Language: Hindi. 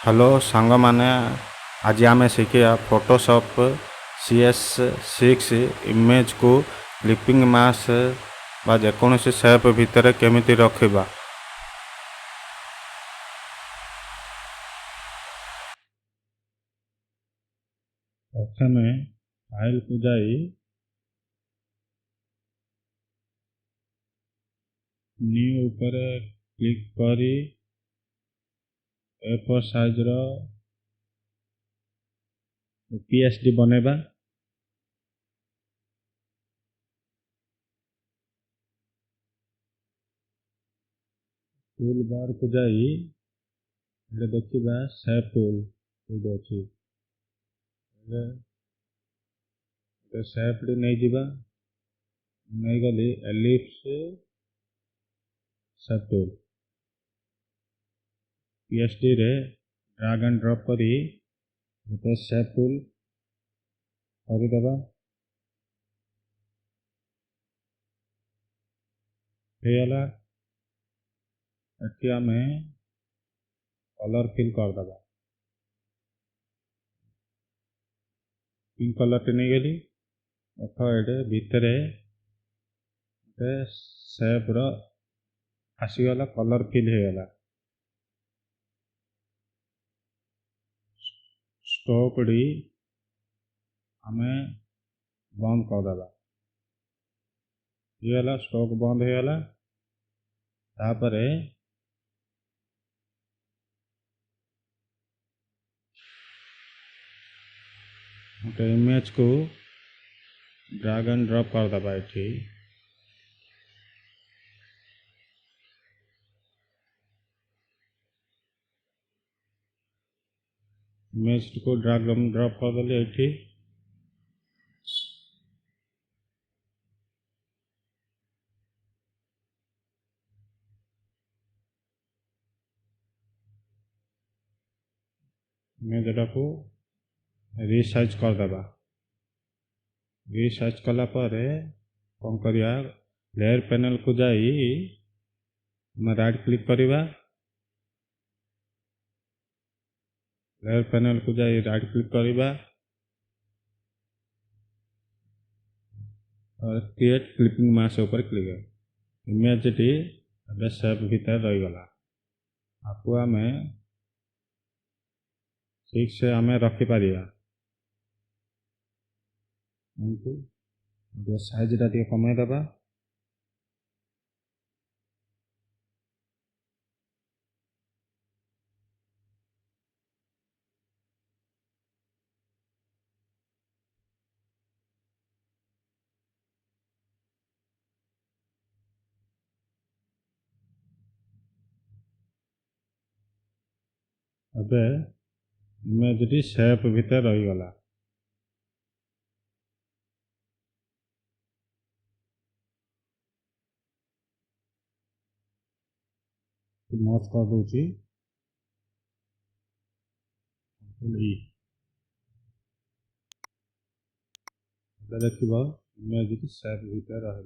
हेलो सांग माने आज आम शिखा फोटोशॉप CS6 इमेज को क्लिपिंग मास बा जेकोसी शेप भितर केमिति रखिबा। प्रथम फाइल को जाई न्यू ऊपर क्लिक करी A4 साइज रो PSD बनेबा। टूल बार को जाई देखा शेप टूल अच्छी शेप नहीं जीवा नहीं गली एलिप्स शेप टूल PSD रे ड्रैग एंड ड्रॉप करी गोटे शेप टूल करदेबा। होगला एटी आम कलर फिल करदेबा। पिंक कलर टे नहीं गली ये भितर शेप रो आसीगला कलर फिल होगला। स्टॉक डी आम बंद करदेबा। होगला स्टॉक बंद होगला। तापर गोटे इमेज को ड्रैग एंड ड्रॉप करदेबा। ये इमेज को ड्रैग एंड ड्रॉप करदेली। ये इमेज को रिसाइज करदेबा। रिसाइज कलापर कौन करिया लेयर पैनल को जाई राइट क्लिक करिबा। लेयर पैनल को जाई राइट क्लिक करिबा और क्रिएट क्लिपिंग मास ऊपर क्लिक है। इमेज टी अब शेप भीतर रही गला। आपको आम ठीक से आम रखिपर साइज टा कमेदेबा। अब इमेज टी शेप भीतर रही गला। मर्ज कर दूची देखिए इमेज टी शेप भीतर रहा।